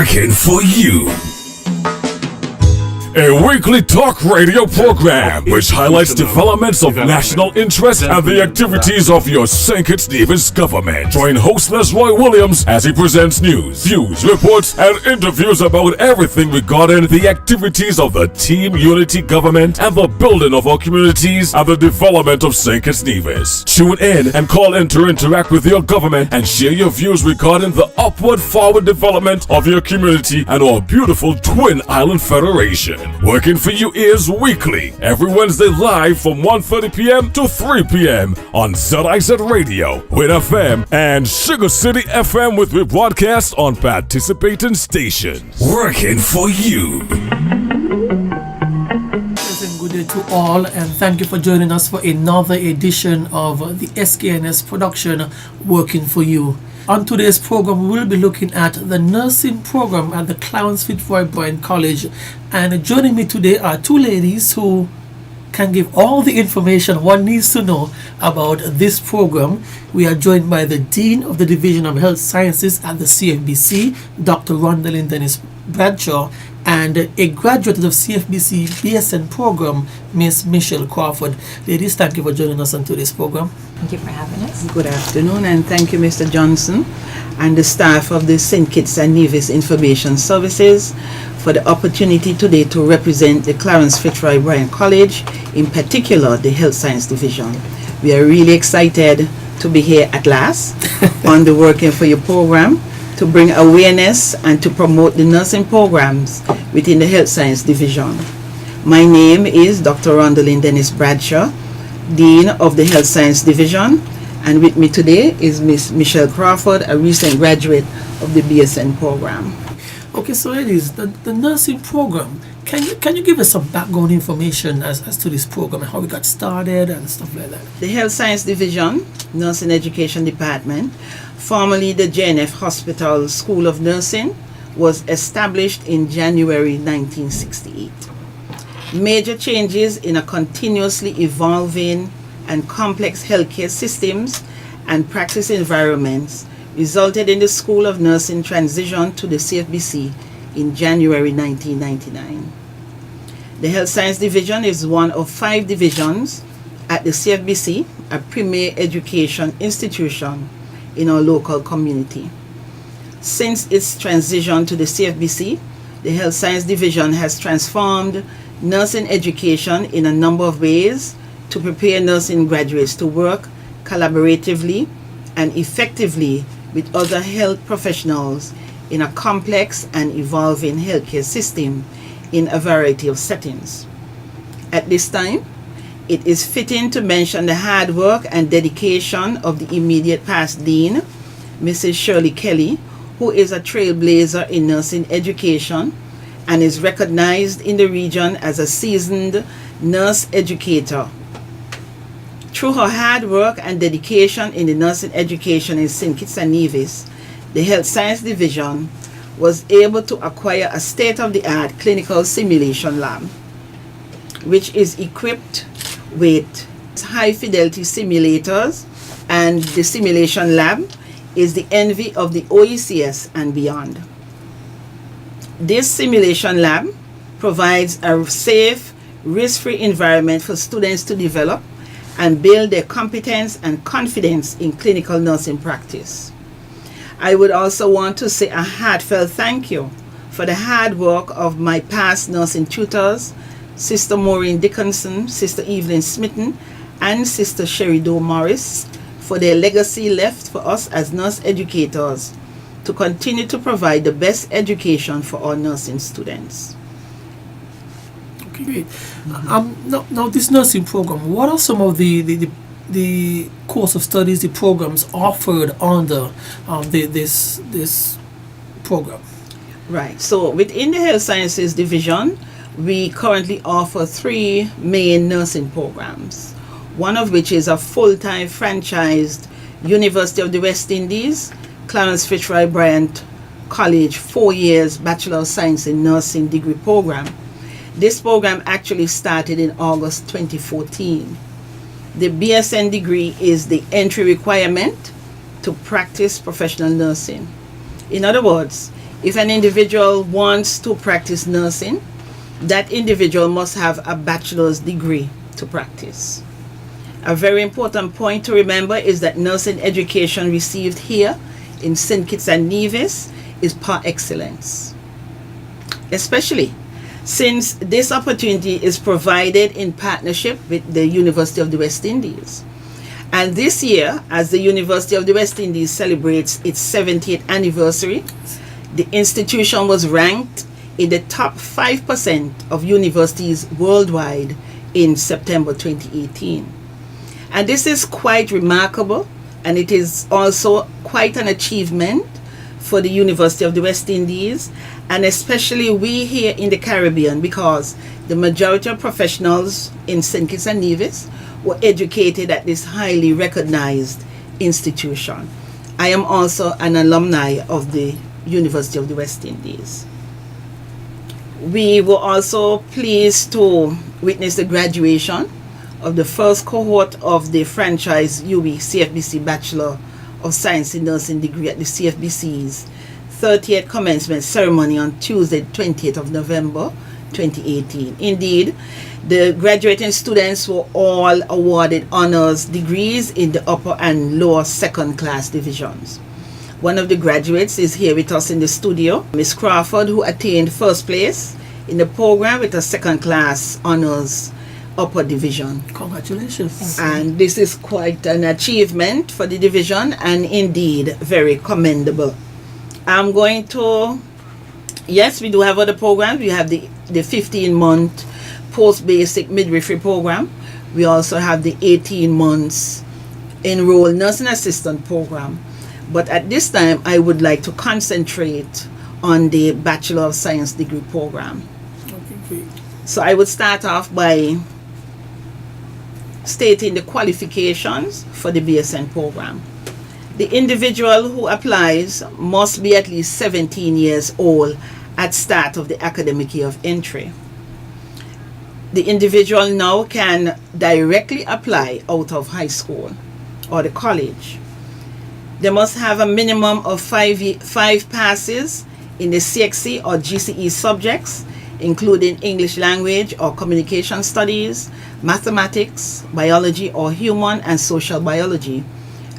working for you. A weekly talk radio program which highlights developments of national interest and the activities of your St. Kitts Nevis government. Join host Roy Williams as he presents news, views, reports, and interviews about everything regarding the activities of the Team Unity government and the building of our communities and the development of St. Kitts Nevis. Tune in and call in to interact with your government and share your views regarding the upward forward development of your community and our beautiful Twin Island Federation. Working for you is weekly, every Wednesday live from 1:30 p.m. to 3 p.m. on ZIZ Radio, Win FM, and Sugar City FM with rebroadcast on participating stations. Working for you. Good day to all, and thank you for joining us for another edition of the SKNS production, Working for You. On today's program, we will be looking at the nursing program at the Clarence Fitzroy Bryan College. And joining me today are two ladies who can give all the information one needs to know about this program. We are joined by the Dean of the Division of Health Sciences at the CFBC, Dr. Rondalyn Dennis Bradshaw, and a graduate of CFBC BSN program, Miss Michelle Crawford. Ladies, thank you for joining us on today's program. Thank you for having us. Good afternoon, and thank you, Mr. Johnson, and the staff of the St. Kitts and Nevis Information Services for the opportunity today to represent the Clarence Fitzroy Bryan College, in particular the Health Science Division. We are really excited to be here at last on the Working for You program, to bring awareness and to promote the nursing programs within the Health Science Division. My name is Dr. Rondalyn Dennis Bradshaw, Dean of the Health Science Division, and with me today is Miss Michelle Crawford, a recent graduate of the BSN program. Okay, so ladies, the nursing program, can you give us some background information as to this program and how we got started and stuff like that? The Health Science Division, Nursing Education Department, formerly the JNF Hospital School of Nursing, was established in January 1968. Major changes in a continuously evolving and complex healthcare systems and practice environments resulted in the School of Nursing transition to the CFBC in January 1999. The Health Science Division is one of 5 divisions at the CFBC, a premier education institution in our local community. Since its transition to the CFBC, the Health Science Division has transformed nursing education in a number of ways to prepare nursing graduates to work collaboratively and effectively with other health professionals in a complex and evolving healthcare system in a variety of settings. At this time, it is fitting to mention the hard work and dedication of the immediate past Dean, Mrs. Shirley Kelly, who is a trailblazer in nursing education and is recognized in the region as a seasoned nurse educator. Through her hard work and dedication in the nursing education in St. Kitts and Nevis, the Health Science Division was able to acquire a state-of-the-art clinical simulation lab, which is equipped with high-fidelity simulators, and the simulation lab is the envy of the OECS and beyond. This simulation lab provides a safe, risk-free environment for students to develop and build their competence and confidence in clinical nursing practice. I would also want to say a heartfelt thank you for the hard work of my past nursing tutors, Sister Maureen Dickinson, Sister Evelyn Smitten, and Sister Sherry Doe Morris, for their legacy left for us as nurse educators to continue to provide the best education for our nursing students. Okay, great. Now this nursing program, what are some of the course of studies, the programs offered under this program? Right. So within the Health Sciences Division, we currently offer 3 main nursing programs, one of which is a full-time franchised University of the West Indies, Clarence Fitzroy Bryan College 4 years Bachelor of Science in Nursing degree program. This program actually started in August 2014. The BSN degree is the entry requirement to practice professional nursing. In other words, If an individual wants to practice nursing, that individual must have a bachelor's degree to practice. A very important point to remember is that nursing education received here in St. Kitts and Nevis is par excellence, especially since this opportunity is provided in partnership with the University of the West Indies. And this year, as the University of the West Indies celebrates its 70th anniversary, the institution was ranked in the top 5% of universities worldwide in September 2018. And this is quite remarkable, and it is also quite an achievement for the University of the West Indies, and especially we here in the Caribbean, because the majority of professionals in St. Kitts and Nevis were educated at this highly recognized institution. I am also an alumni of the University of the West Indies. We were also pleased to witness the graduation of the first cohort of the franchise UE CFBC Bachelor of Science in Nursing degree at the CFBC's 30th commencement ceremony on Tuesday, 20th of November 2018. Indeed, the graduating students were all awarded honors degrees in the upper and lower second class divisions. One of the graduates is here with us in the studio, Miss Crawford, who attained first place in the program with a second class honors upper division. Congratulations. And this is quite an achievement for the division, and indeed very commendable. I'm going to, yes, we do have other programs. We have the 15-month post-basic midwifery program. We also have the 18 months enrolled nursing assistant program. But at this time, I would like to concentrate on the Bachelor of Science degree program. Okay, great. So I would start off by stating the qualifications for the BSN program. The individual who applies must be at least 17 years old at start of the academic year of entry. The individual now can directly apply out of high school or the college. They must have a minimum of five passes in the CXC or GCE subjects, including English language or communication studies, mathematics, biology or human and social biology,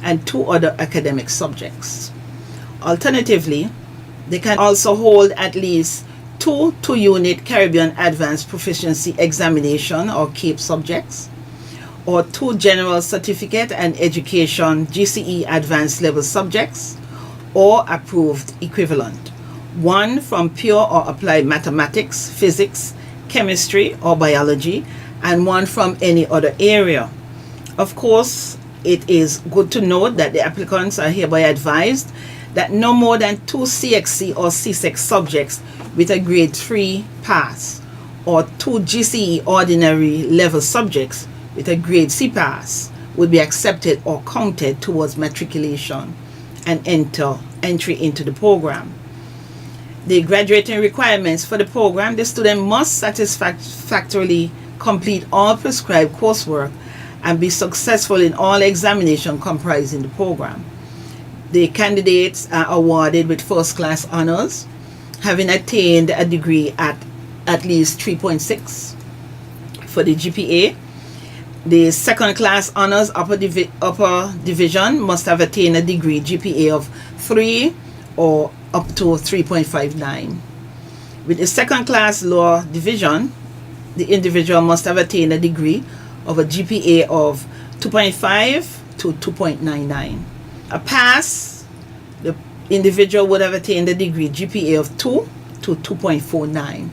and 2 other academic subjects. Alternatively, they can also hold at least 2 2-unit Caribbean Advanced Proficiency Examination or CAPE subjects, or 2 General Certificate and Education GCE Advanced Level subjects, or approved equivalent. 1 from pure or applied mathematics, physics, chemistry, or biology, and 1 from any other area. Of course, it is good to note that the applicants are hereby advised that no more than 2 CXC or CSEC subjects with a grade 3 pass, or 2 GCE ordinary level subjects with a grade C pass would be accepted or counted towards matriculation and entry into the program. The graduating requirements for the program: the student must satisfactorily complete all prescribed coursework and be successful in all examinations comprising the program. The candidates are awarded with first class honors, having attained a degree at least 3.6 for the GPA. The second class honors upper division must have attained a degree GPA of 3 or up to 3.59. With the second class lower division, the individual must have attained a degree of a GPA of 2.5 to 2.99. A pass, the individual would have attained a degree GPA of 2 to 2.49.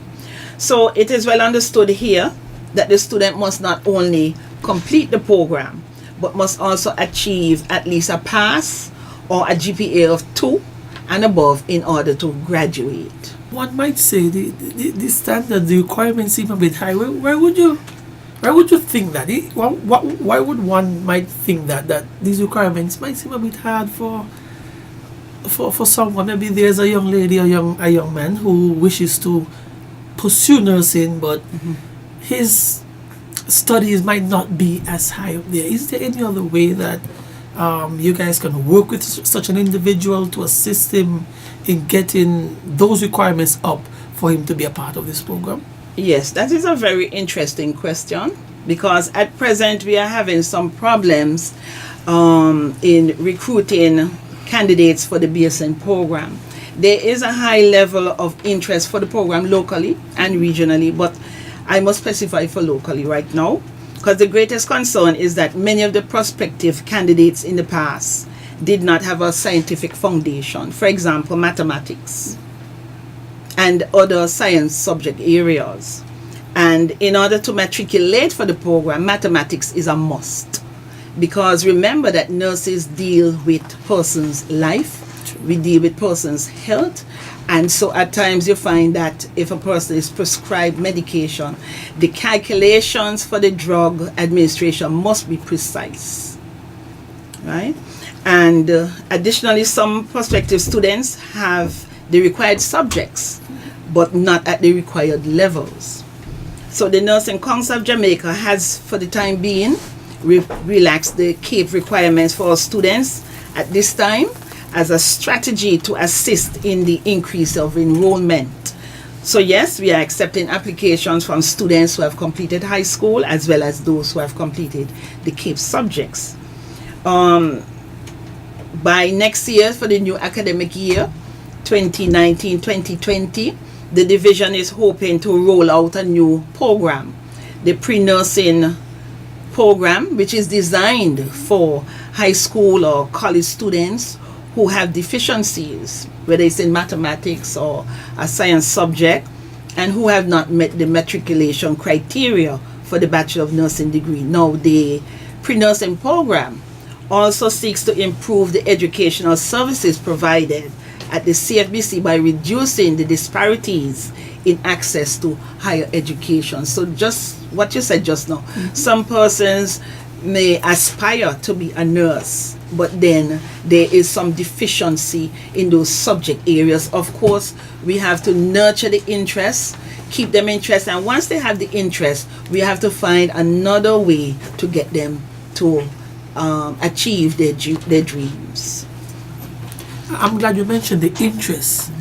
So it is well understood here that the student must not only complete the program, but must also achieve at least a pass or a GPA of 2 and above in order to graduate. One might say the standard, the requirements seem a bit high. Where would you think that? Why would one might think that these requirements might seem a bit hard for someone? Maybe there's a young lady or a young man who wishes to pursue nursing, but his studies might not be as high up there. Is there any other way that you guys can work with such an individual to assist him in getting those requirements up for him to be a part of this program? Yes, that is a very interesting question, because at present we are having some problems in recruiting candidates for the BSN program. There is a high level of interest for the program locally and regionally, but I must specify for locally right now, because the greatest concern is that many of the prospective candidates in the past did not have a scientific foundation. For example, mathematics and other science subject areas. And in order to matriculate for the program, mathematics is a must. Because remember that nurses deal with person's life, we deal with person's health, and so at times you find that if a person is prescribed medication, the calculations for the drug administration must be precise, right? And additionally, some prospective students have the required subjects, but not at the required levels. So the Nursing Council of Jamaica has, for the time being, relaxed the CAPE requirements for our students at this time as a strategy to assist in the increase of enrollment. So yes, we are accepting applications from students who have completed high school as well as those who have completed the CAPE subjects. By next year, for the new academic year, 2019-2020, the division is hoping to roll out a new program, the pre-nursing program, which is designed for high school or college students who have deficiencies, whether it's in mathematics or a science subject, and who have not met the matriculation criteria for the Bachelor of Nursing degree. Now, the pre-nursing program also seeks to improve the educational services provided at the CFBC by reducing the disparities in access to higher education. So just what you said just now, some persons may aspire to be a nurse, but then there is some deficiency in those subject areas. Of course, we have to nurture the interest, keep them interested, and once they have the interest, we have to find another way to get them to achieve their dreams. I'm glad you mentioned the interest.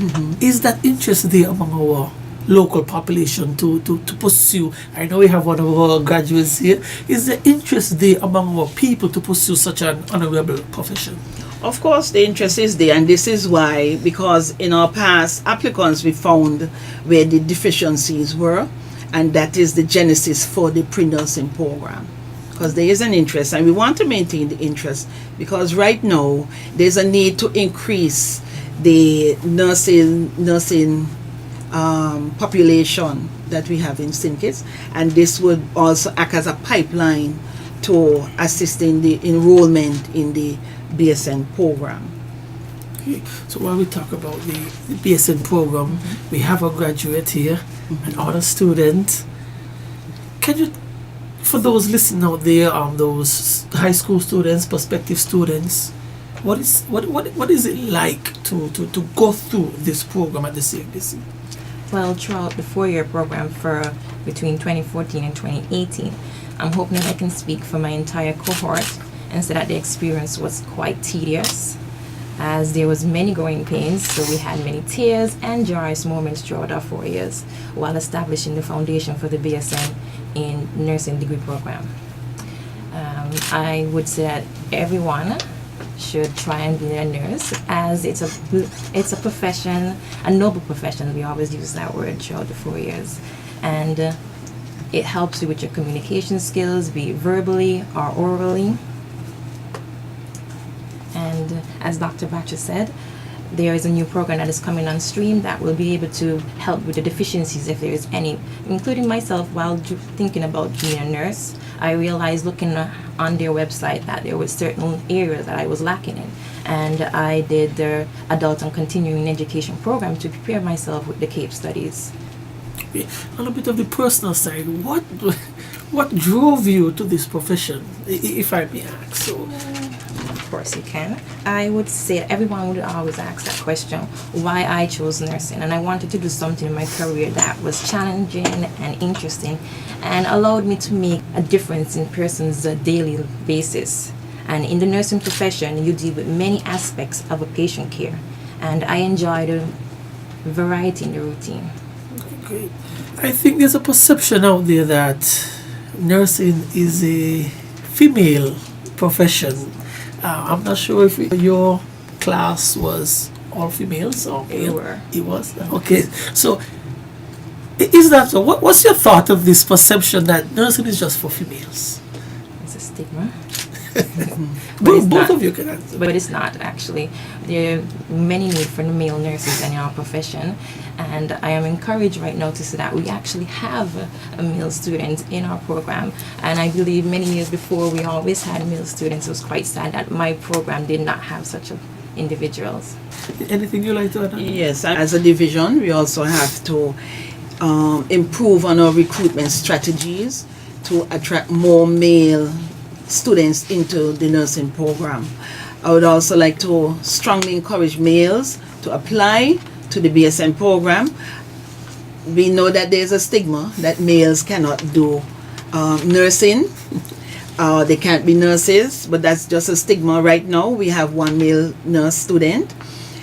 Is that interest there among our local population to pursue? I know we have one of our graduates here. Is the interest there among our people to pursue such an honorable profession? Of course, the interest is there, and this is why, because in our past applicants we found where the deficiencies were, and that is the genesis for the pre-nursing program. Because there is an interest, and we want to maintain the interest, because right now there's a need to increase the nursing population that we have in St. Kitts, and this would also act as a pipeline to assist in the enrollment in the BSN program. Okay. So while we talk about the BSN program, we have a graduate here, an honor student. Can you, for those listening out there, those high school students, prospective students, what is it like to go through this program at the CFBC? Well, throughout the 4-year program for between 2014 and 2018, I'm hoping that I can speak for my entire cohort and say that the experience was quite tedious, as there was many growing pains, so we had many tears and joyous moments throughout our 4 years while establishing the foundation for the BSN in nursing degree program. I would say that everyone should try and be a nurse, as it's a profession, a noble profession. We always use that word throughout the 4 years, and it helps you with your communication skills, be it verbally or orally. And as Dr. Batcher said, there is a new program that is coming on stream that will be able to help with the deficiencies if there is any, including myself. While thinking about being a nurse, I realized looking on their website that there were certain areas that I was lacking in, and I did the adult and continuing education program to prepare myself with the CAPE studies. On a bit of the personal side, what drove you to this profession, if I may ask? So, of course you can. I would say everyone would always ask that question, why I chose nursing, and I wanted to do something in my career that was challenging and interesting and allowed me to make a difference in person's daily basis. And in the nursing profession, you deal with many aspects of a patient care. And I enjoy the variety in the routine. Great. I think there's a perception out there that nursing is a female profession. I'm not sure if your class was all females or They were. It was? Okay. So, is that so? What's your thought of this perception that nursing is just for females? It's a stigma. Both of you can answer. But it's not, actually. There are many need for male nurses in our profession, and I am encouraged right now to see that we actually have a male student in our program. And I believe many years before we always had male students. It was quite sad that my program did not have such individuals. Anything you like to add? Yes, as a division, we also have to improve on our recruitment strategies to attract more male students into the nursing program. I would also like to strongly encourage males to apply to the BSN program. We know that there's a stigma that males cannot do nursing. They can't be nurses, but that's just a stigma. Right now, we have one male nurse student,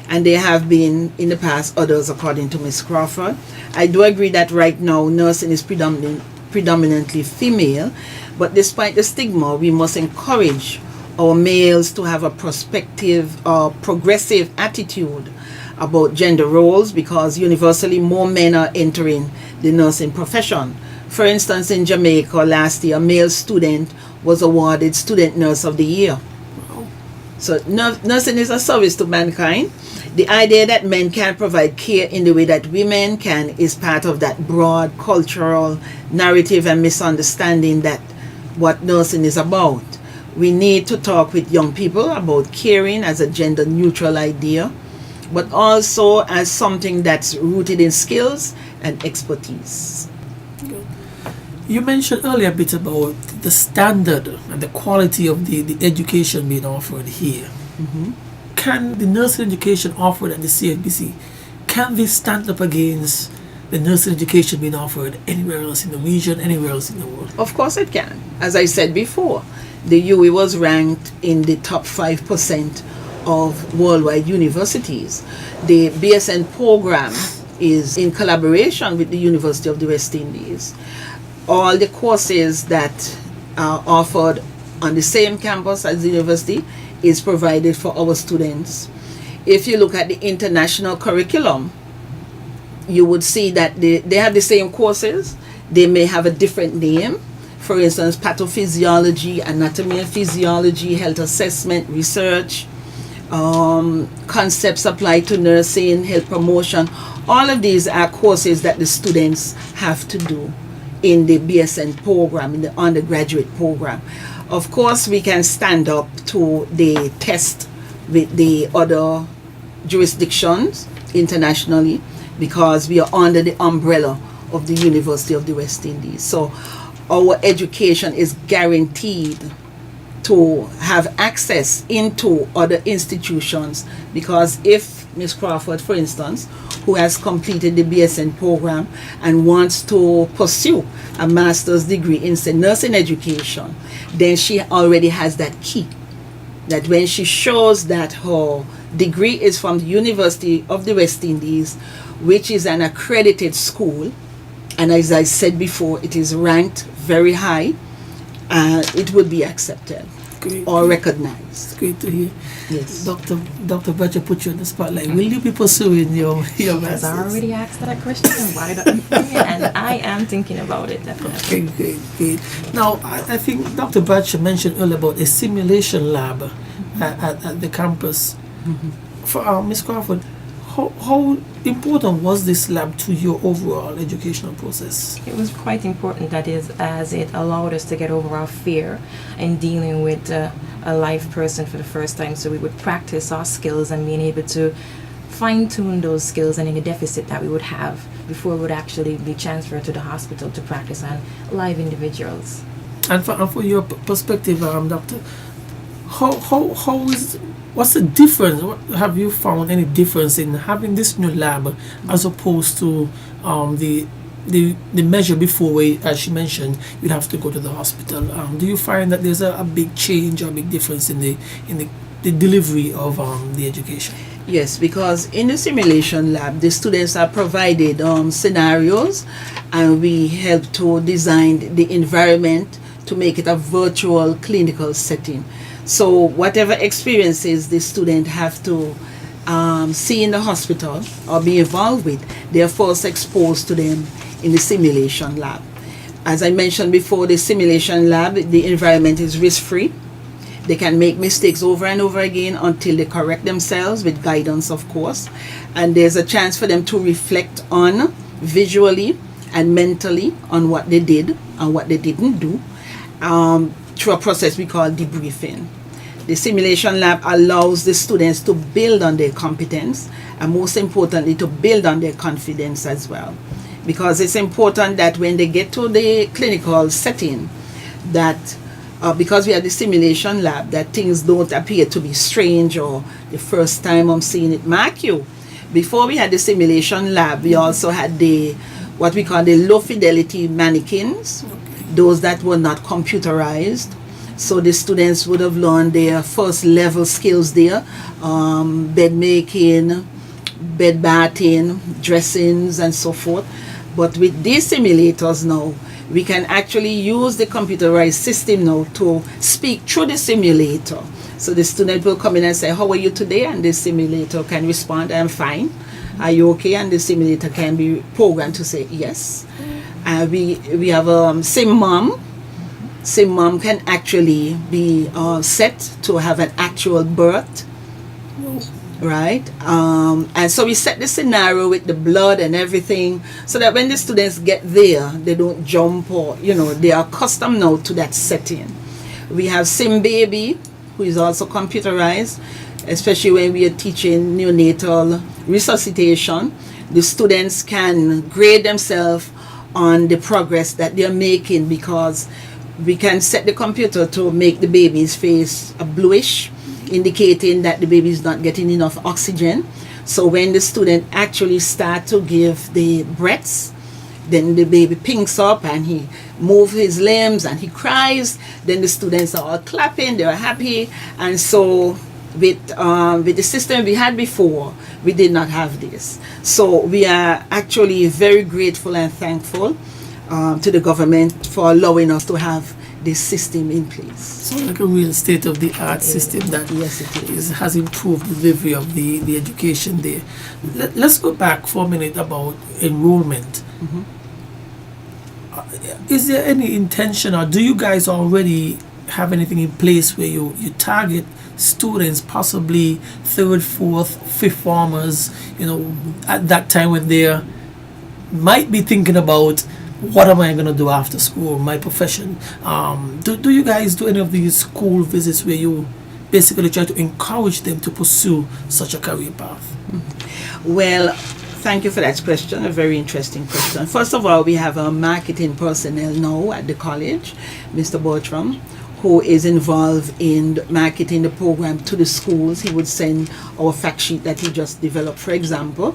and there have been in the past others, according to Ms. Crawford. I do agree that right now nursing is predominantly female, but despite the stigma, we must encourage our males to have a progressive attitude about gender roles, because universally more men are entering the nursing profession. For instance, in Jamaica last year, a male student was awarded Student Nurse of the Year. So nursing is a service to mankind. The idea that men can provide care in the way that women can is part of that broad cultural narrative and misunderstanding that what nursing is about. We need to talk with young people about caring as a gender neutral idea, but also as something that's rooted in skills and expertise. You mentioned earlier a bit about the standard and the quality of the education being offered here. Mm-hmm. Can the nursing education offered at the CFBC, can this stand up against the nursing education being offered anywhere else in the region, anywhere else in the world? Of course it can. As I said before, the UE was ranked in the top 5% of worldwide universities. The BSN program is in collaboration with the University of the West Indies. All the courses that are offered on the same campus as the university is provided for our students. If you look at the international curriculum, you would see that they have the same courses. They may have a different name. For instance, pathophysiology, anatomy and physiology, health assessment, research, concepts applied to nursing, health promotion. All of these are courses that the students have to do in the BSN program, in the undergraduate program. Of course, we can stand up to the test with the other jurisdictions internationally, because we are under the umbrella of the University of the West Indies. So our education is guaranteed to have access into other institutions, because if Ms. Crawford, for instance, who has completed the BSN program and wants to pursue a master's degree in say, nursing education, then she already has that key. That when she shows that her degree is from the University of the West Indies, which is an accredited school, and as I said before, it is ranked very high, it will be accepted. Great. Or recognized. Great to hear. Yes. Dr. Butcher put you on the spotlight. Will you be pursuing your Because master's? I already asked that question and why don't and I am thinking about it, definitely. Okay, great. Now, I think Dr. Butcher mentioned earlier about a simulation lab at the campus. Mm-hmm. For Ms. Crawford, how important was this lab to your overall educational process? It was quite important, that is, as it allowed us to get over our fear in dealing with a live person for the first time. So we would practice our skills and being able to fine-tune those skills and any deficit that we would have before we would actually be transferred to the hospital to practice on live individuals. And for your perspective, Doctor, what's the difference? Have you found any difference in having this new lab as opposed to the the measure before, where, as she mentioned, you'd have to go to the hospital. Do you find that there's a big change or a big difference in the delivery of the education? Yes, because in the simulation lab, the students are provided scenarios, and we help to design the environment to make it a virtual clinical setting. So whatever experiences the student have to see in the hospital or be involved with, they are first exposed to them in the simulation lab. As I mentioned before, the simulation lab, the environment is risk-free. They can make mistakes over and over again until they correct themselves with guidance, of course. And there's a chance for them to reflect on visually and mentally on what they did and what they didn't do through a process we call debriefing. The simulation lab allows the students to build on their competence, and most importantly, to build on their confidence as well. Because it's important that when they get to the clinical setting, that because we have the simulation lab, that things don't appear to be strange or the first time I'm seeing it. Mark you, before we had the simulation lab, we also had what we call the low fidelity mannequins, those that were not computerized. So the students would have learned their first level skills there, bed making, bed bathing, dressings, and so forth. But with these simulators now, we can actually use the computerized system now to speak through the simulator. So the student will come in and say, "How are you today?" And the simulator can respond, "I'm fine." "Are you okay?" And the simulator can be programmed to say yes. We have Sim Mom. Sim Mom can actually be set to have an actual birth. Right, and so we set the scenario with the blood and everything, so that when the students get there, they don't jump, or they are accustomed now to that setting. We have Sim Baby, who is also computerized, especially when we are teaching neonatal resuscitation. The students can grade themselves on the progress that they are making, because we can set the computer to make the baby's face a bluish, indicating that the baby is not getting enough oxygen. So when the student actually start to give the breaths, then the baby pinks up and he moves his limbs and he cries. Then the students are all clapping, they're happy. And so with the system we had before, we did not have this. So we are actually very grateful and thankful to the government for allowing us to have this system in place. So like a real state-of-the-art system that yes, it is. has improved the delivery of the education there. Let's go back for a minute about enrollment. Mm-hmm. Is there any intention, or do you guys already have anything in place where you target students, possibly third, fourth, fifth formers, at that time when they might be thinking about, what am I going to do after school, my profession? Do you guys do any of these school visits where you basically try to encourage them to pursue such a career path? Mm-hmm. Well, thank you for that question, a very interesting question. First of all, we have a marketing personnel now at the college, Mr. Bertram, who is involved in marketing the program to the schools. He would send our fact sheet that he just developed, for example.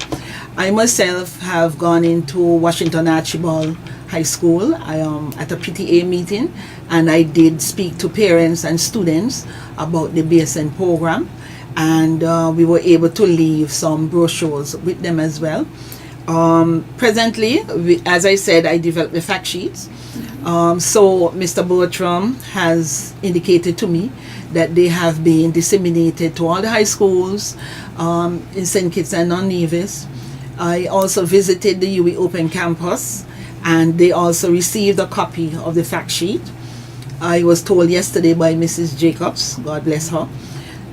I myself have gone into Washington Archibald High School at a PTA meeting, and I did speak to parents and students about the BSN program, and we were able to leave some brochures with them as well. Presently, as I said, I developed the fact sheets. So Mr. Bertram has indicated to me that they have been disseminated to all the high schools in St. Kitts and Nevis. I also visited the UWI Open Campus, and they also received a copy of the fact sheet. I was told yesterday by Mrs. Jacobs, God bless her,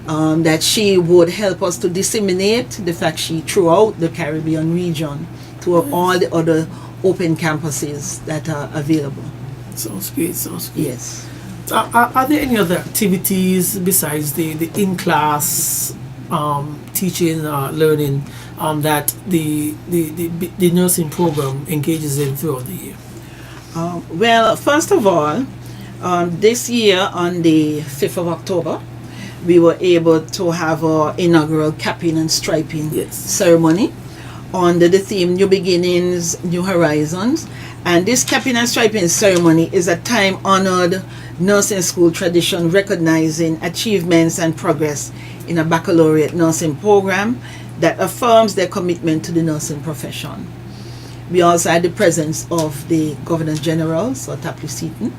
that she would help us to disseminate the fact sheet throughout the Caribbean region to all the other open campuses that are available. Sounds great. Yes. Are there any other activities besides the in-class teaching, learning that the nursing program engages in throughout the year? Well, first of all, this year on the 5th of October, we were able to have our inaugural capping and striping ceremony. under the theme New Beginnings, New Horizons. And this capping and striping ceremony is a time-honored nursing school tradition recognizing achievements and progress in a baccalaureate nursing program that affirms their commitment to the nursing profession. We also had the presence of the Governor General, Sir Tapley Seaton,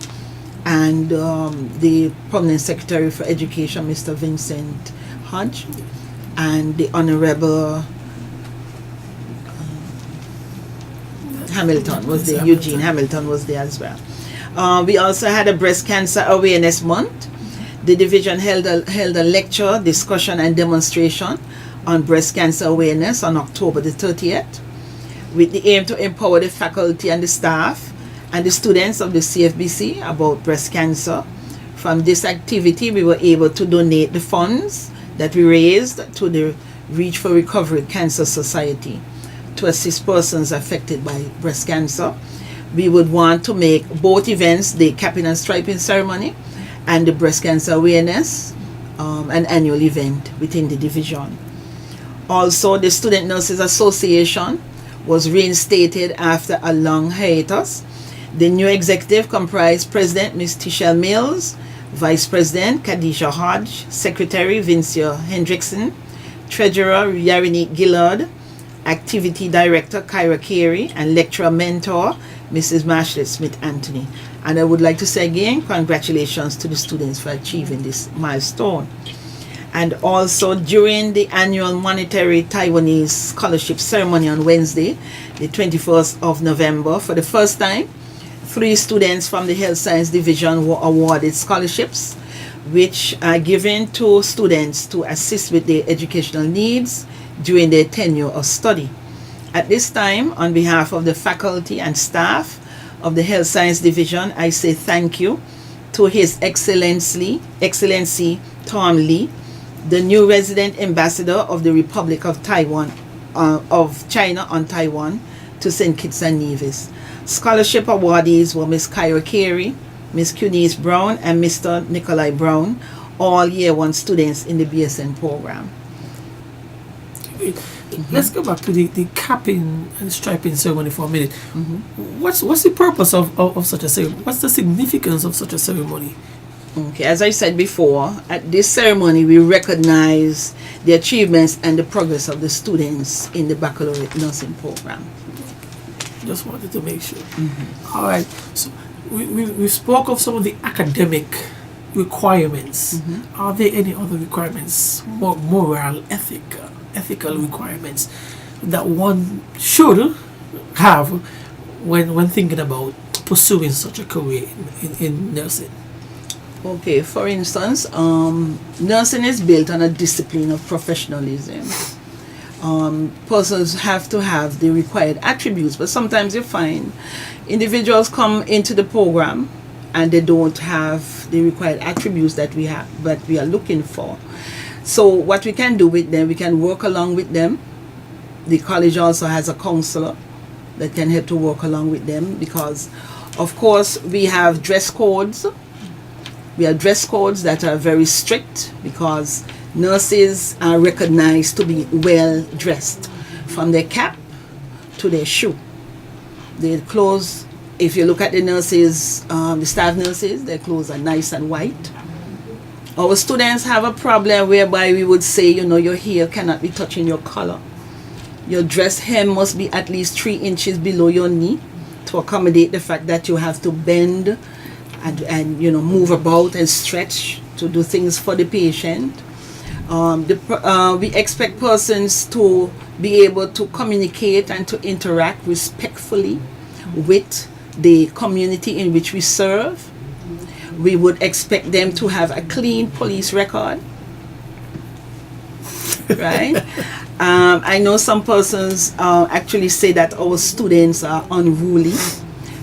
and the Permanent Secretary for Education, Mr. Vincent Hodge, and the Honorable Hamilton was there. Eugene Hamilton was there as well. We also had a Breast Cancer Awareness Month. The division held a lecture, discussion and demonstration on breast cancer awareness on October the 30th with the aim to empower the faculty and the staff and the students of the CFBC about breast cancer. From this activity, we were able to donate the funds that we raised to the Reach for Recovery Cancer Society to assist persons affected by breast cancer. We would want to make both events, the capping and striping ceremony and the breast cancer awareness, an annual event within the division. Also, the Student Nurses Association was reinstated after a long hiatus. The new executive comprised President Ms. Tichelle Mills, Vice President Khadijah Hodge, Secretary Vincia Hendrickson, Treasurer Yarini Gillard, Activity Director Kyra Carey, and Lecturer Mentor Mrs. Marshall Smith Anthony. And I would like to say again, congratulations to the students for achieving this milestone. And also during the annual Monetary Taiwanese Scholarship Ceremony on Wednesday, the 21st of November, for the first time, 3 students from the Health Science Division were awarded scholarships, which are given to students to assist with their educational needs during their tenure of study. At this time, on behalf of the faculty and staff of the Health Science Division, I say thank you to His Excellency Tom Lee, the new resident ambassador of the Republic of Taiwan, of China on Taiwan, to St. Kitts and Nevis. Scholarship awardees were Ms. Kyra Carey, Ms. Cunice Brown, and Mr. Nikolai Brown, all Year 1 students in the BSN program. Let's go back to the capping and striping ceremony for a minute. What's the purpose of such a ceremony? What's the significance of such a ceremony? Okay, as I said before, at this ceremony we recognize the achievements and the progress of the students in the baccalaureate nursing program. Just wanted to make sure. All right, so we spoke of some of the academic requirements. Are there any other requirements, more moral, ethical requirements that one should have when thinking about pursuing such a career in nursing? Okay, for instance, nursing is built on a discipline of professionalism. Persons have to have the required attributes, but sometimes you find individuals come into the program and they don't have the required attributes that we are looking for. So what we can do with them, we can work along with them. The college also has a counselor that can help to work along with them, because of course we have dress codes. We have dress codes that are very strict, because nurses are recognized to be well dressed, from their cap to their shoe. Their clothes, if you look at the nurses, the staff nurses, their clothes are nice and white. Our students have a problem whereby we would say, your hair cannot be touching your collar. Your dress hem must be at least 3 inches below your knee to accommodate the fact that you have to bend and move about and stretch to do things for the patient. We expect persons to be able to communicate and to interact respectfully with the community in which we serve. We would expect them to have a clean police record, right? I know some persons actually say that our students are unruly,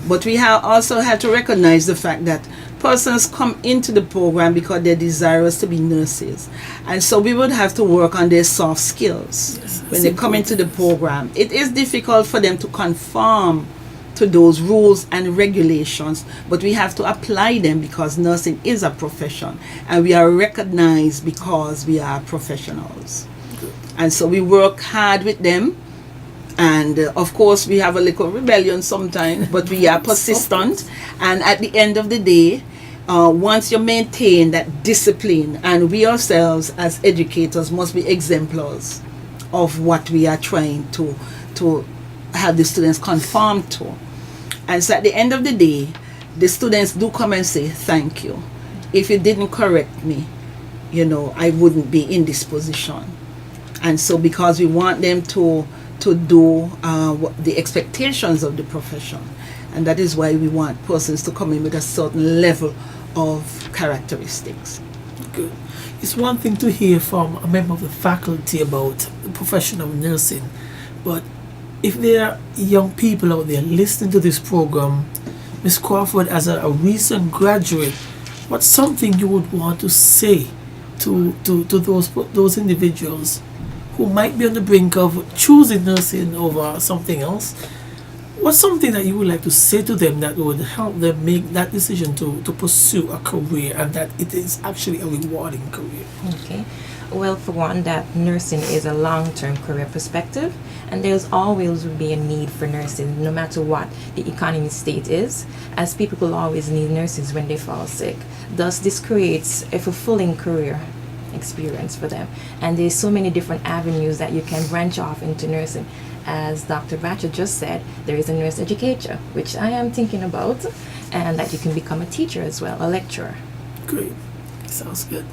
but we also have to recognize the fact that persons come into the program because they're desirous to be nurses, and so we would have to work on their soft skills when they come into the program. It is difficult for them to conform to those rules and regulations, but we have to apply them because nursing is a profession and we are recognized because we are professionals. And so we work hard with them And of course, we have a little rebellion sometimes, but we are persistent. And at the end of the day, once you maintain that discipline, and we ourselves as educators must be exemplars of what we are trying to have the students conform to. And so at the end of the day, the students do come and say, thank you. If you didn't correct me, I wouldn't be in this position. And so because we want them to do the expectations of the profession, and that is why we want persons to come in with a certain level of characteristics. Good. It's one thing to hear from a member of the faculty about the profession of nursing, but if there are young people out there listening to this program, Ms. Crawford, as a recent graduate, what's something you would want to say to those individuals who might be on the brink of choosing nursing over something else? What's something that you would like to say to them that would help them make that decision to pursue a career, and that it is actually a rewarding career? Okay. Well, for one, that nursing is a long-term career perspective, and there's always will be a need for nursing, no matter what the economy state is, as people will always need nurses when they fall sick. Thus, this creates a fulfilling career experience for them. And there's so many different avenues that you can branch off into nursing. As Dr. Batcher just said, there is a nurse educator, which I am thinking about, and that you can become a teacher as well, a lecturer. Great. Sounds good.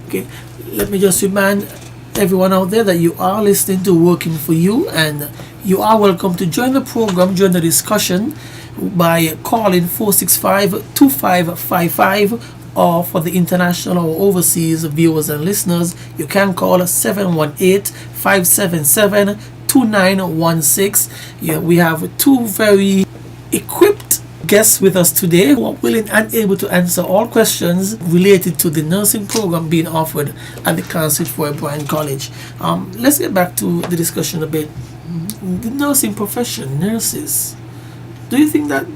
Okay, let me just remind everyone out there that you are listening to Working for You, and you are welcome to join the program, join the discussion by calling 465-2555, or for the international or overseas viewers and listeners, you can call 718-577-2916. Yeah, we have two very equipped guests with us today who are willing and able to answer all questions related to the nursing program being offered at the Council for Bryan College. Let's get back to the discussion a bit. The nursing profession, nurses, do you think that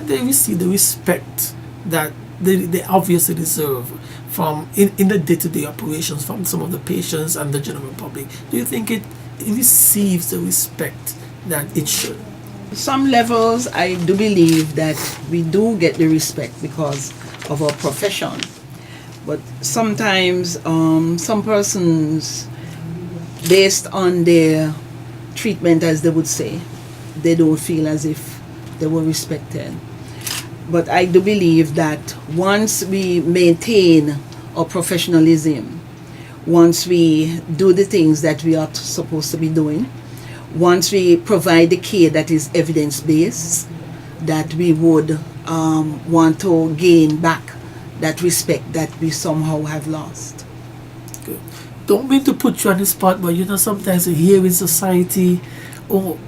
they receive the respect that they obviously deserve from in the day-to-day operations from some of the patients and the general public? Do you think it receives the respect that it should? Some levels, I do believe that we do get the respect because of our profession. But sometimes some persons, based on their treatment, as they would say, they don't feel as if they were respected. But I do believe that once we maintain our professionalism, once we do the things that we are supposed to be doing, once we provide the care that is evidence-based, that we would want to gain back that respect that we somehow have lost. Good. Don't mean to put you on the spot, but sometimes you hear in society, oh,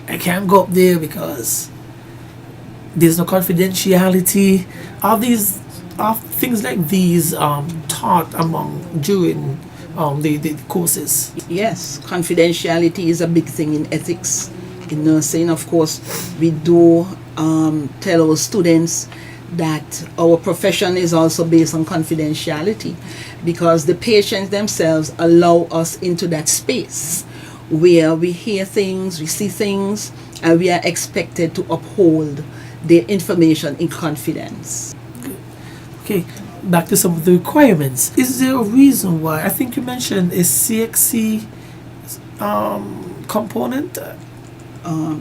I can't go up there because there's no confidentiality. Are things like these taught during the courses? Yes, confidentiality is a big thing in ethics, in nursing. Of course, we do tell our students that our profession is also based on confidentiality, because the patients themselves allow us into that space where we hear things, we see things, and we are expected to uphold the information in confidence. Okay, back to some of the requirements. Is there a reason why? I think you mentioned a CXC component.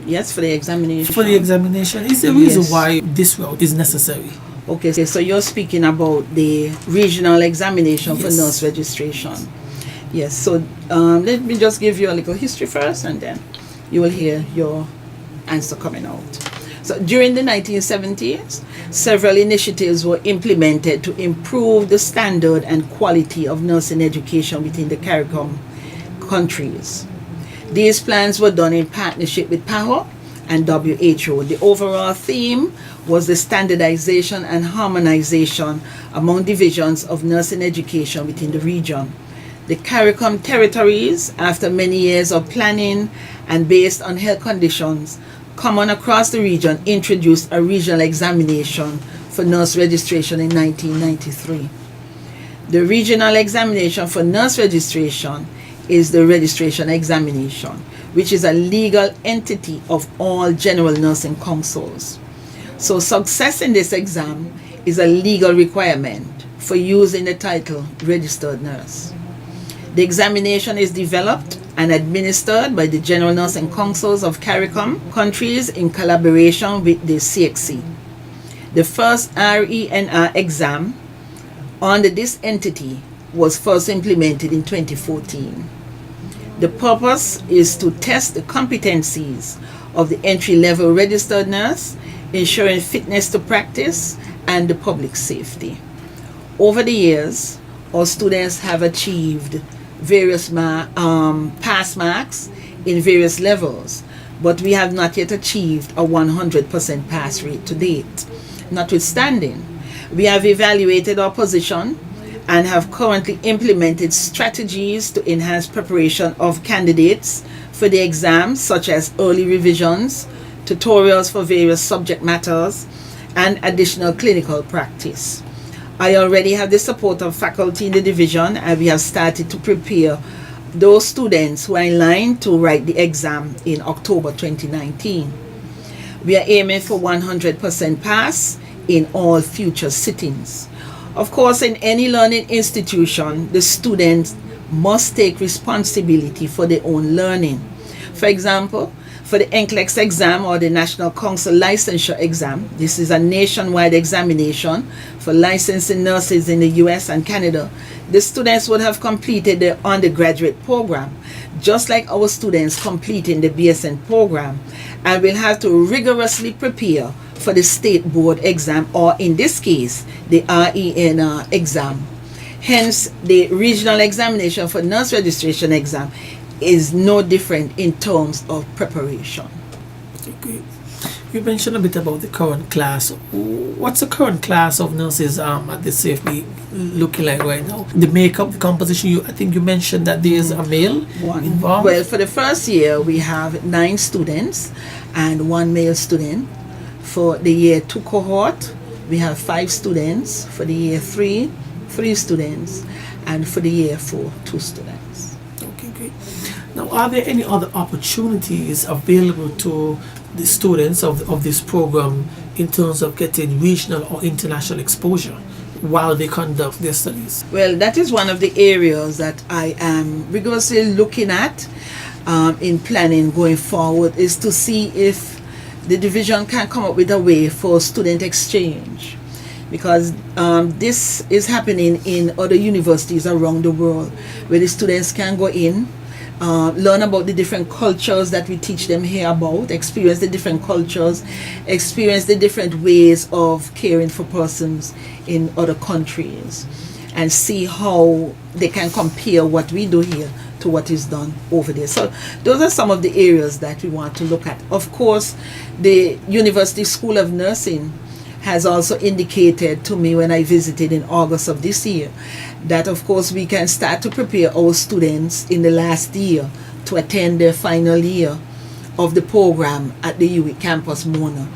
Yes, for the examination. For the examination. Is there a reason why this route is necessary? Okay, so you're speaking about the regional examination for nurse registration. Yes, so let me just give you a little history first, and then you will hear your answer coming out. So during the 1970s, several initiatives were implemented to improve the standard and quality of nursing education within the CARICOM countries. These plans were done in partnership with PAHO and WHO. The overall theme was the standardization and harmonization among divisions of nursing education within the region. The CARICOM territories, after many years of planning and based on health conditions common across the region, introduced a regional examination for nurse registration in 1993. The regional examination for nurse registration is the registration examination, which is a legal entity of all general nursing councils. So success in this exam is a legal requirement for using the title registered nurse. The examination is developed and administered by the General Nursing Councils of CARICOM countries in collaboration with the CXC. The first RENR exam under this entity was first implemented in 2014. The purpose is to test the competencies of the entry-level registered nurse, ensuring fitness to practice and the public safety. Over the years, our students have achieved various pass marks in various levels, but we have not yet achieved a 100% pass rate to date. Notwithstanding, we have evaluated our position and have currently implemented strategies to enhance preparation of candidates for the exams, such as early revisions, tutorials for various subject matters, and additional clinical practice. I already have the support of faculty in the division, and we have started to prepare those students who are in line to write the exam in October 2019. We are aiming for 100% pass in all future sittings. Of course, in any learning institution, the students must take responsibility for their own learning. For example, for the NCLEX exam or the National Council Licensure exam, this is a nationwide examination for licensing nurses in the US and Canada. The students would have completed the undergraduate program, just like our students completing the BSN program, and will have to rigorously prepare for the state board exam, or in this case, the RENR exam. Hence, the regional examination for nurse registration exam is no different in terms of preparation. Okay. You mentioned a bit about the current class. What's the current class of nurses at the CFB looking like right now? The makeup, the composition, I think you mentioned that there is a male involved. Well, for the first year, we have 9 students and 1 male student. For the year 2 cohort, we have 5 students. For the year 3, 3 students. And for the year 4, 2 students. Okay, great. Now, are there any other opportunities available to the students of this program in terms of getting regional or international exposure while they conduct their studies? Well, that is one of the areas that I am rigorously looking at in planning going forward, is to see if the division can come up with a way for student exchange, because this is happening in other universities around the world, where the students can go in, learn about the different cultures that we teach them here about, experience the different cultures, experience the different ways of caring for persons in other countries, and see how they can compare what we do here to what is done over there. So those are some of the areas that we want to look at. Of course, the University School of Nursing has also indicated to me when I visited in August of this year that of course we can start to prepare our students in the last year to attend their final year of the program at the UWI campus Mona.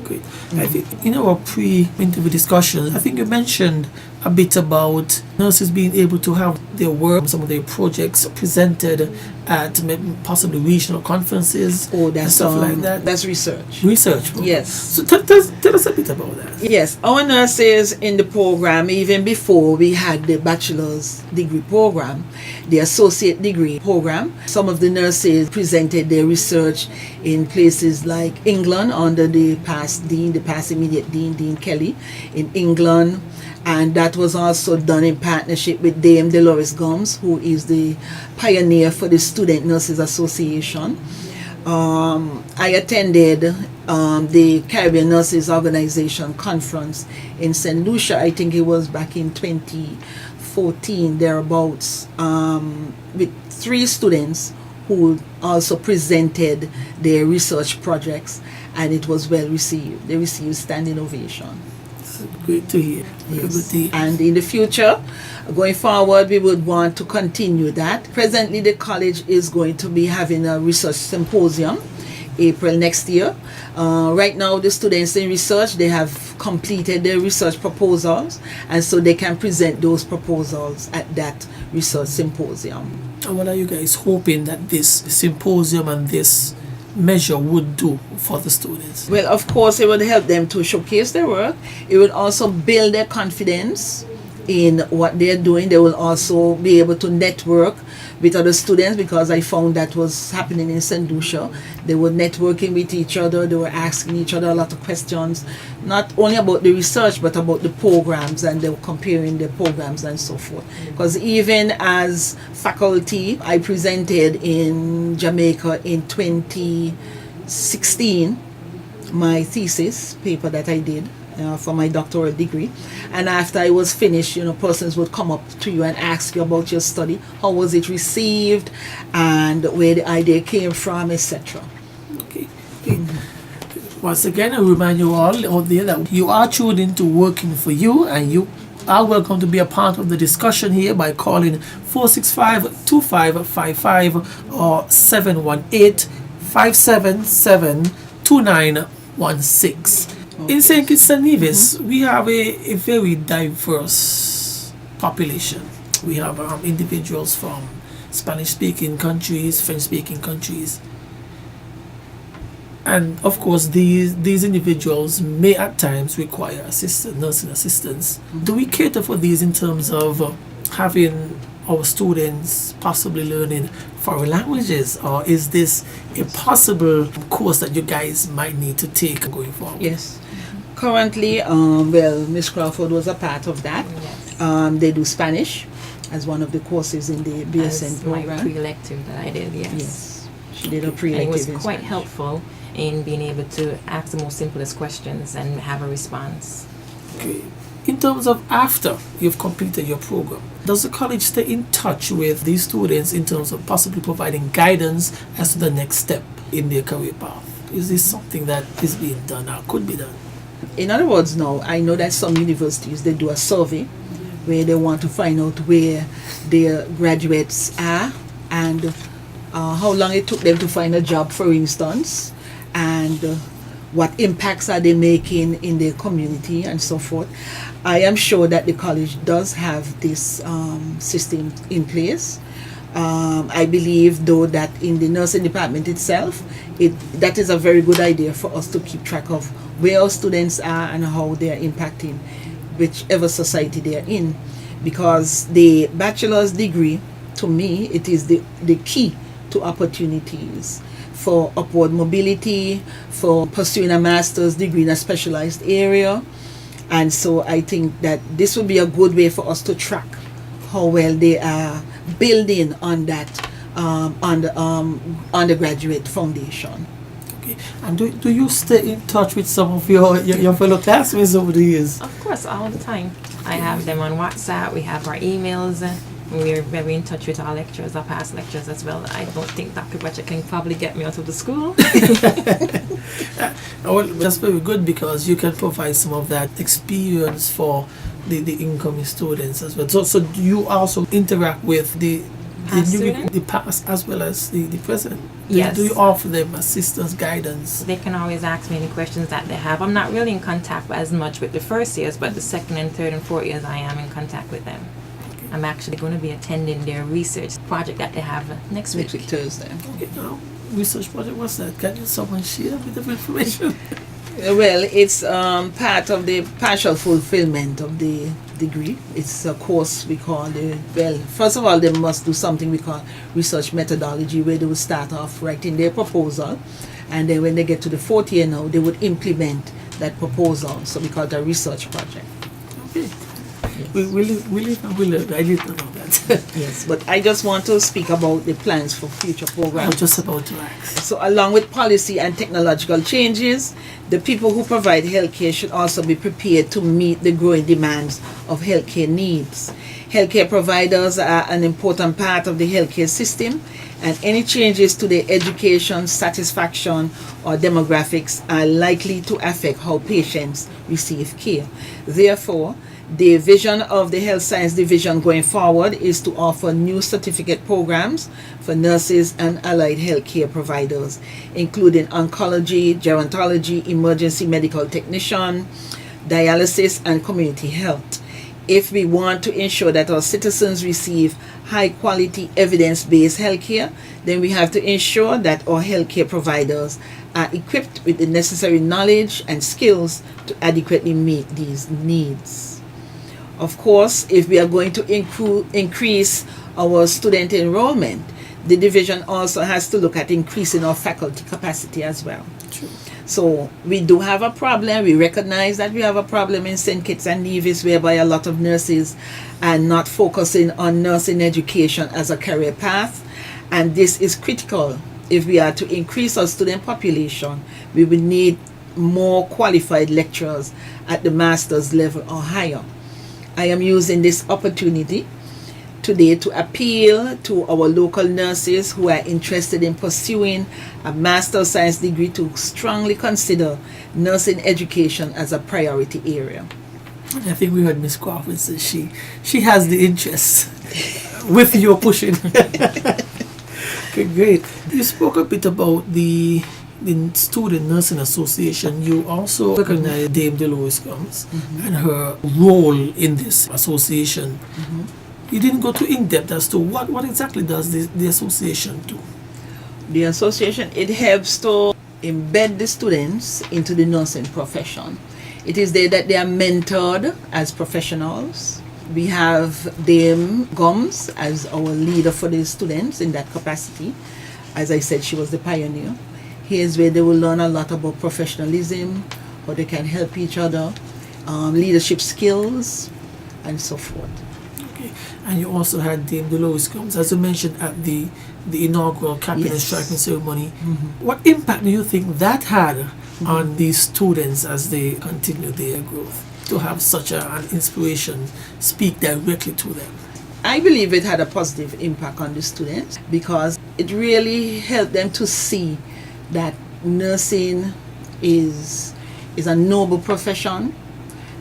Great. I think in our pre-interview discussion, I think you mentioned a bit about nurses being able to have their work, some of their projects presented at maybe possibly regional conferences and stuff like that. That's research. Research. Yes. So tell us a bit about that. Yes, our nurses in the program, even before we had the bachelor's degree program, the associate degree program, some of the nurses presented their research in places like England under the past dean, the past immediate dean, Dean Kelly, in England. And that was also done in partnership with Dame Dolores Gomes, who is the pioneer for the Student Nurses Association. I attended the Caribbean Nurses Organization conference in St. Lucia. I think it was back in 2014, thereabouts, with 3 students who also presented their research projects, and it was well received. They received standing ovation. Great to hear. Yes. And in the future, going forward, we would want to continue that. Presently, the college is going to be having a research symposium April next year. Right now, the students in research, they have completed their research proposals, and so they can present those proposals at that research symposium. And what are you guys hoping that this symposium and this measure would do for the students? Well, of course, it would help them to showcase their work. It would also build their confidence in what they're doing. They will also be able to network with other students, because I found that was happening in St. Lucia. They were networking with each other. They were asking each other a lot of questions, not only about the research, but about the programs, and they were comparing the programs and so forth. Because even as faculty, I presented in Jamaica in 2016 my thesis paper that I did for my doctoral degree, and after I was finished, persons would come up to you and ask you about your study, how was it received, and where the idea came from, etc. Okay. Once again, I remind you all out there that you are tuned into Working for You, and you are welcome to be a part of the discussion here by calling 465-2555 or 718-577-2916. In St. Kitts and Nevis, we have a very diverse population. We have individuals from Spanish-speaking countries, French-speaking countries. And of course, these individuals may at times require nursing assistance. Do we cater for these in terms of having our students possibly learning foreign languages, or is this a possible course that you guys might need to take going forward? Yes. Currently, Miss Crawford was a part of that. Yes. They do Spanish as one of the courses in the BSN program. My pre-elective that I did, yes. Yes, she did a And pre-elective. it was in quite Spanish. helpful in being able to ask the most simplest questions and have a response. Okay. In terms of after you've completed your program, does the college stay in touch with these students in terms of possibly providing guidance as to the next step in their career path? Is this something that is being done or could be done? In other words, no, I know that some universities, they do a survey where they want to find out where their graduates are and how long it took them to find a job, for instance, and what impacts are they making in their community and so forth. I am sure that the college does have this system in place. I believe, though, that in the nursing department itself, that is a very good idea for us to keep track of where our students are and how they are impacting whichever society they are in. Because the bachelor's degree, to me, it is the key to opportunities for upward mobility, for pursuing a master's degree in a specialized area. And so I think that this would be a good way for us to track how well they are building on that undergraduate foundation. Okay. And do you stay in touch with some of your fellow classmates over the years? Of course, all the time. I have them on WhatsApp, we have our emails, we are very in touch with our lecturers, our past lecturers as well. I don't think Dr. Butcher can probably get me out of the school. Well, that's very good, because you can provide some of that experience for the incoming students as well. So you also interact with the past as well as the present. Yes. Do you offer them assistance, guidance? They can always ask me any questions that they have. I'm not really in contact as much with the first years, but the second and third and fourth years I am in contact with them. I'm actually going to be attending their research project that they have next week. Thursday. Okay, now, research project, what's that? Can someone share a bit of information? Well, it's part of the partial fulfillment of the degree. It's a course we call first of all, they must do something we call research methodology, where they will start off writing their proposal, and then when they get to the fourth year now, they would implement that proposal. So we call it a research project. Okay. We live and we learn. I didn't know that. Yes, but I just want to speak about the plans for future I'm programs. just about to ask. So along with policy and technological changes, the people who provide healthcare should also be prepared to meet the growing demands of healthcare needs. Healthcare providers are an important part of the healthcare system, and any changes to their education, satisfaction, or demographics are likely to affect how patients receive care. Therefore, The vision of the Health Science Division going forward is to offer new certificate programs for nurses and allied healthcare providers, including oncology, gerontology, emergency medical technician, dialysis, and community health. If we want to ensure that our citizens receive high quality evidence-based healthcare, then we have to ensure that our healthcare providers are equipped with the necessary knowledge and skills to adequately meet these needs. Of course, if we are going to increase our student enrollment, the division also has to look at increasing our faculty capacity as well. True. So we do have a problem. We recognize that we have a problem in St. Kitts and Nevis, whereby a lot of nurses are not focusing on nursing education as a career path, and this is critical. If we are to increase our student population, we will need more qualified lecturers at the master's level or higher. I am using this opportunity today to appeal to our local nurses who are interested in pursuing a Master of Science degree to strongly consider nursing education as a priority area. I think we heard Miss Crawford say she has the interest with your pushing. Okay, great. You spoke a bit about the Student Nursing Association. You also recognize Dame Dolores Combs and her role in this association. You didn't go too in-depth as to what exactly does the association do? The association, it helps to embed the students into the nursing profession. It is there that they are mentored as professionals. We have Dame Gomes as our leader for the students in that capacity. As I said, she was the pioneer. Here's where they will learn a lot about professionalism, how they can help each other, leadership skills, and so forth. Okay. And you also had Dame Dolores Combs, as you mentioned, at the inaugural capping and striking ceremony. What impact do you think that had on these students as they continue their growth, to have such an inspiration speak directly to them? I believe it had a positive impact on the students because it really helped them to see that nursing is a noble profession,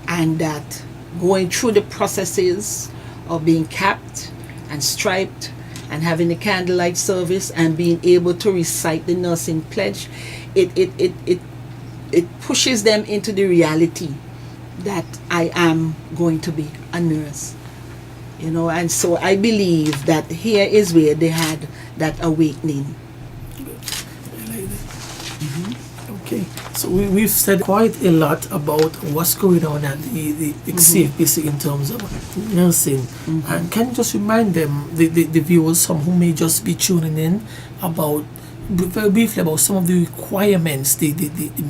and that going through the processes of being capped and striped and having the candlelight service and being able to recite the nursing pledge, it pushes them into the reality that I am going to be a nurse, and so I believe that here is where they had that awakening. Okay, so we've said quite a lot about what's going on at the CFBC in terms of nursing. And can you just remind them, the viewers, some who may just be tuning in, about very briefly about some of the requirements, the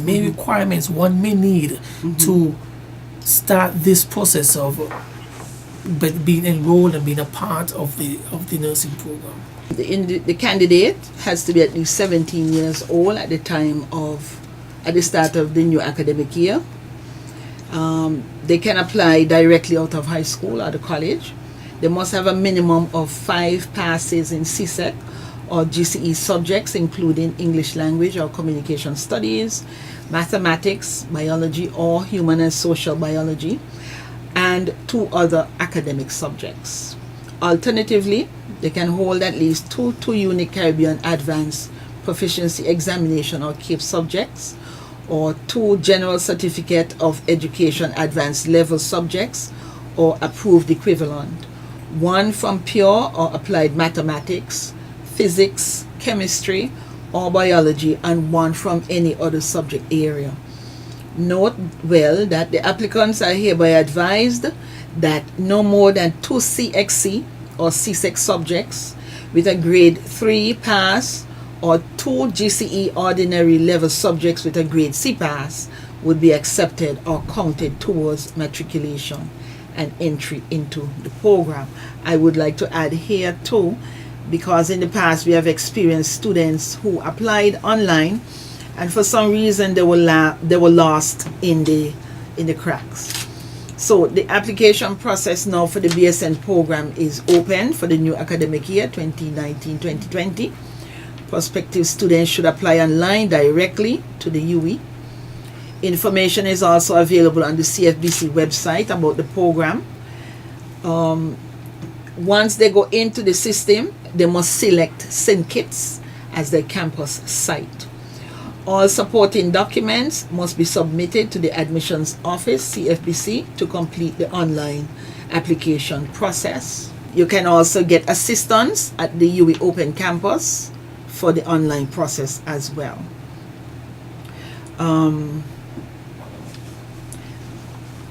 main requirements one may need to start this process of being enrolled and being a part of the nursing program? The candidate has to be at least 17 years old at the start of the new academic year. They can apply directly out of high school or the college. They must have a minimum of 5 passes in CSEC or GCE subjects, including English language or communication studies, mathematics, biology, or human and social biology, and 2 other academic subjects. Alternatively, they can hold at least 2 Unit Caribbean Advanced Proficiency Examination or CAPE subjects, or 2 General Certificate of Education Advanced Level subjects or approved equivalent, 1 from pure or applied mathematics, physics, chemistry, or biology, and 1 from any other subject area. Note well that the applicants are hereby advised that no more than 2 CXC or CSEC subjects with a grade 3 pass or 2 GCE ordinary level subjects with a grade C pass would be accepted or counted towards matriculation and entry into the program. I would like to add here too, because in the past we have experienced students who applied online and for some reason they were lost in the cracks. So the application process now for the BSN program is open for the new academic year 2019-2020. Prospective students should apply online directly to the UE. Information is also available on the CFBC website about the program. Once they go into the system, they must select St. Kitts as their campus site. All supporting documents must be submitted to the admissions office, CFBC, to complete the online application process. You can also get assistance at the UWI Open Campus for the online process as well.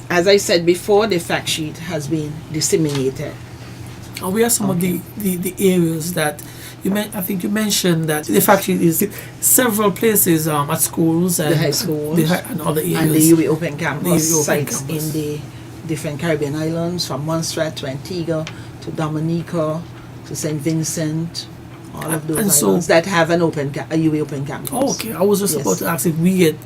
As I said before, the fact sheet has been disseminated. And where are some of the areas that I think you mentioned that the fact sheet is several places at schools and The high schools and other areas. and the UWI Open Campus The UWI Open sites Campus. in the different Caribbean islands, from Montserrat to Antigua to Dominica to St. Vincent, all of those And so- islands that have an a UWI Open Campus. Oh, okay. I was just Yes. about to ask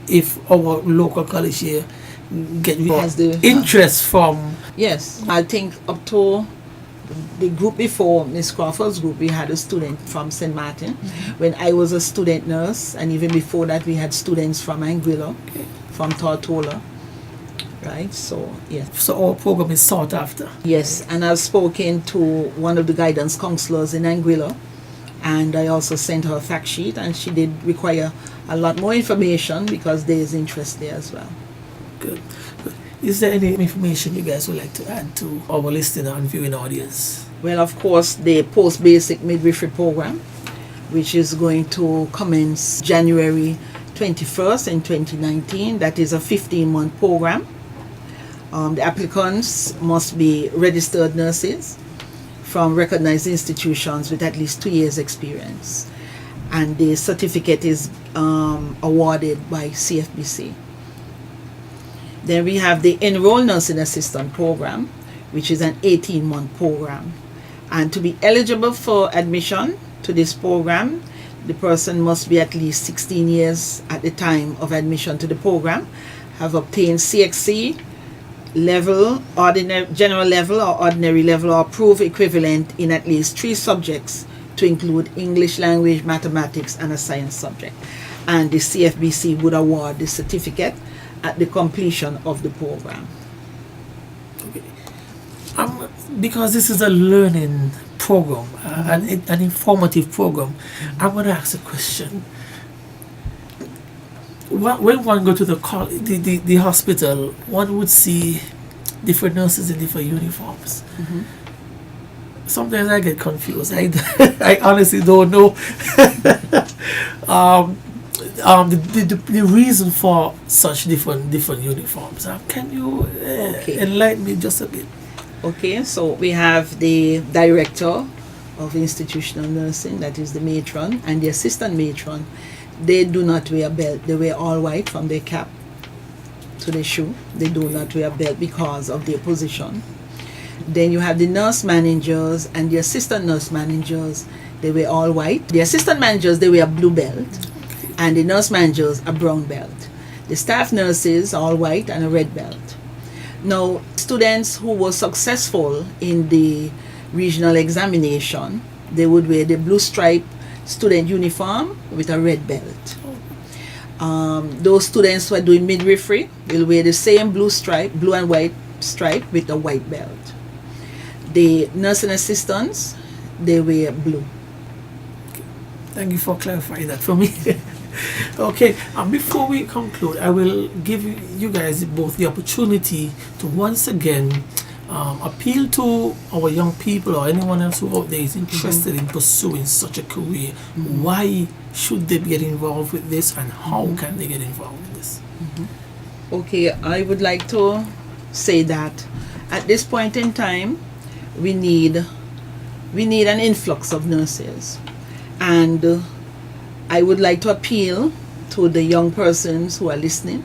if our local college here Has the- interest from. Yes, I think up to the group before Miss Crawford's group, we had a student from St. Martin. When I was a student nurse, and even before that, we had students from Anguilla, from Tortola. Right, so yes. So our program is sought after. Yes, and I've spoken to one of the guidance counselors in Anguilla, and I also sent her a fact sheet, and she did require a lot more information because there is interest there as well. Good. Is there any information you guys would like to add to our listening and viewing audience? Well, of course, the post-basic midwifery program, which is going to commence January 21st in 2019. That is a 15-month program. The applicants must be registered nurses from recognized institutions with at least 2 years experience. And the certificate is awarded by CFBC. Then we have the Enroll Nursing Assistant program, which is an 18-month program. And to be eligible for admission to this program, the person must be at least 16 years at the time of admission to the program, have obtained CXC level, general level or ordinary level or proof equivalent in at least 3 subjects, to include English language, mathematics, and a science subject. And the CFBC would award the certificate at the completion of the program. Because this is a learning program, an informative program, I'm going to ask a question. When one go to the hospital, one would see different nurses in different uniforms. Sometimes I get confused. I honestly don't know the reason for such different uniforms. Can you enlighten me just a bit? Okay, so we have the director of institutional nursing, that is the matron, and the assistant matron. They do not wear a belt. They wear all white from their cap to the shoe. They do not wear a belt because of their position. Then you have the nurse managers and the assistant nurse managers. They wear all white. The assistant managers, they wear a blue belt, and the nurse managers a brown belt. The staff nurses all white and a red belt. Now, students who were successful in the regional examination, they would wear the blue stripe student uniform with a red belt. Those students who are doing midwifery will wear the same blue and white stripe with a white belt. The nursing assistants, they wear blue. Thank you for clarifying that for me. Okay, before we conclude, I will give you guys both the opportunity to once again appeal to our young people or anyone else who out there is interested in pursuing such a career. Why should they get involved with this, and how can they get involved with this? Okay, I would like to say that at this point in time, we need an influx of nurses, and I would like to appeal to the young persons who are listening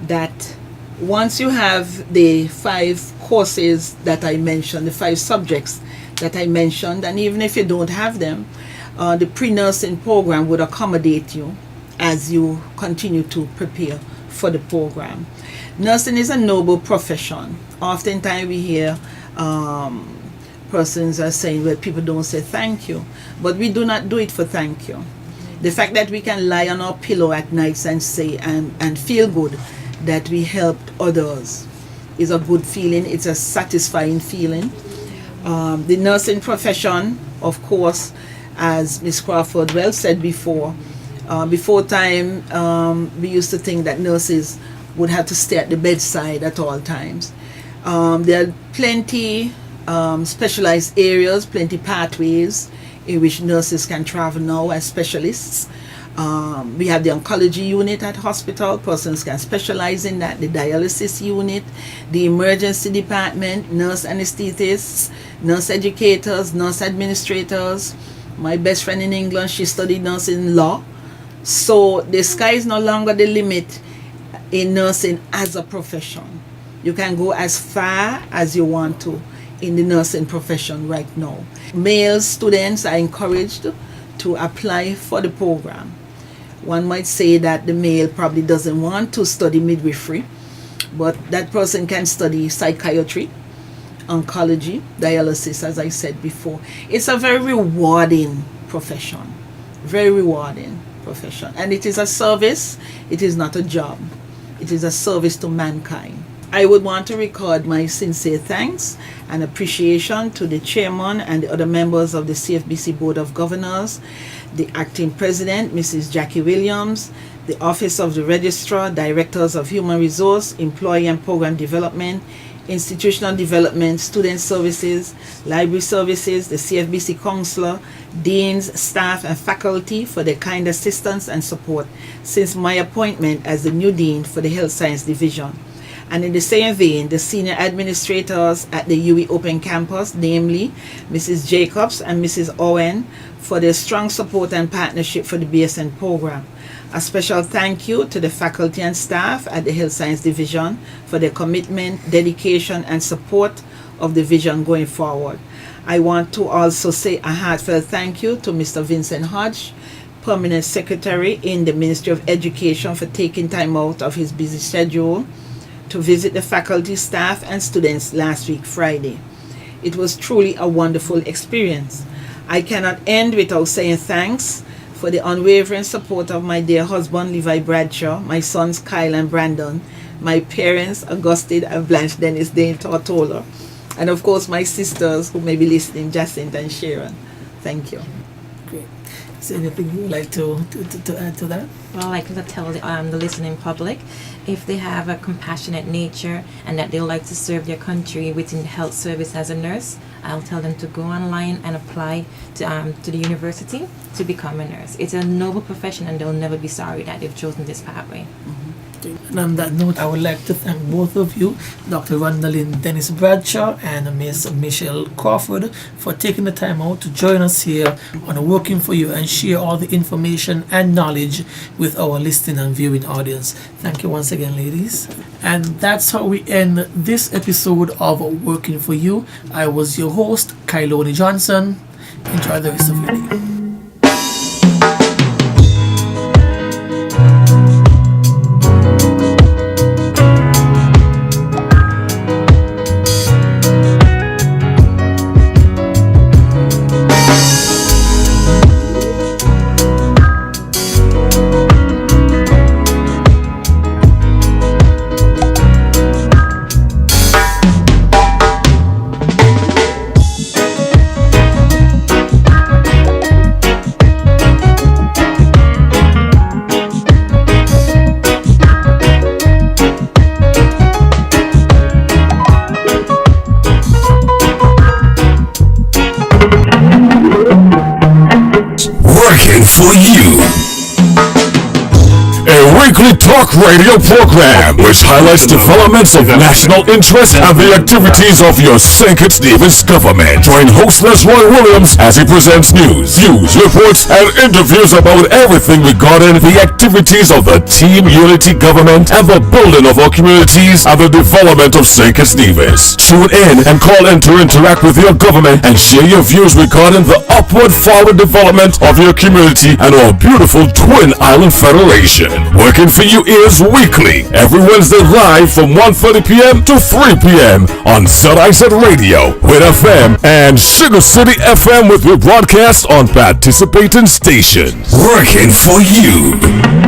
that once you have the 5 courses that I mentioned, the 5 subjects that I mentioned, and even if you don't have them, the pre-nursing program would accommodate you as you continue to prepare for the program. Nursing is a noble profession. Oftentimes we hear persons are saying, well, people don't say thank you, but we do not do it for thank you. The fact that we can lie on our pillow at nights and say and feel good that we helped others is a good feeling. It's a satisfying feeling. The nursing profession, of course, as Ms. Crawford well said before time, we used to think that nurses would have to stay at the bedside at all times. There are plenty specialized areas, plenty pathways in which nurses can travel now as specialists. We have the oncology unit at hospital. Persons can specialize in that. The dialysis unit, the emergency department, nurse anesthetists, nurse educators, nurse administrators. My best friend in England, she studied nursing law. So the sky is no longer the limit in nursing as a profession. You can go as far as you want to in the nursing profession right now. Male students are encouraged to apply for the program. One might say that the male probably doesn't want to study midwifery, but that person can study psychiatry, oncology, dialysis, as I said before. It's a very rewarding profession, very rewarding profession. And it is a service, it is not a job. It is a service to mankind. I would want to record my sincere thanks and appreciation to the chairman and the other members of the CFBC Board of Governors, the acting president, Mrs. Jackie Williams, the Office of the Registrar, Directors of Human Resource, Employee and Program Development, Institutional Development, Student Services, Library Services, the CFBC Counselor, Deans, staff and faculty for their kind assistance and support since my appointment as the new Dean for the Health Science Division. And in the same vein, the senior administrators at the UE Open Campus, namely Mrs. Jacobs and Mrs. Owen, for their strong support and partnership for the BSN program. A special thank you to the faculty and staff at the Health Science Division for their commitment, dedication, and support of the vision going forward. I want to also say a heartfelt thank you to Mr. Vincent Hodge, Permanent Secretary in the Ministry of Education, for taking time out of his busy schedule to visit the faculty, staff, and students last week, Friday. It was truly a wonderful experience. I cannot end without saying thanks for the unwavering support of my dear husband, Levi Bradshaw, my sons, Kyle and Brandon, my parents, Augustine and Blanche Dennis Dane Tortola, and of course my sisters who may be listening, Jacinta and Sharon. Thank you. Great. Is there anything you would like to add to that? Well, I like to tell the listening public, if they have a compassionate nature and that they would like to serve their country within the health service as a nurse, I'll tell them to go online and apply to the university to become a nurse. It's a noble profession and they'll never be sorry that they've chosen this pathway. And on that note, I would like to thank both of you, Dr. Randalyn Dennis Bradshaw and Ms. Michelle Crawford, for taking the time out to join us here on Working For You and share all the information and knowledge with our listening and viewing audience. Thank you once again, ladies. And that's how we end this episode of Working For You. I was your host, Kyloni Johnson. Enjoy the rest of your day. For you. A weekly talk radio program which highlights developments of national interest and the activities of your St. Kitts Nevis government. Join host Roy Williams as he presents news, views, reports, and interviews about everything regarding the activities of the Team Unity government and the building of our communities and the development of St. Kitts Nevis. Tune in and call in to interact with your government and share your views regarding the upward forward development of your community and our beautiful Twin Island Federation. Working Working for You is weekly, every Wednesday live from 1:30 p.m. to 3 p.m. on ZIZ Radio, Win FM, and Sugar City FM with rebroadcast on participating stations. Working for You.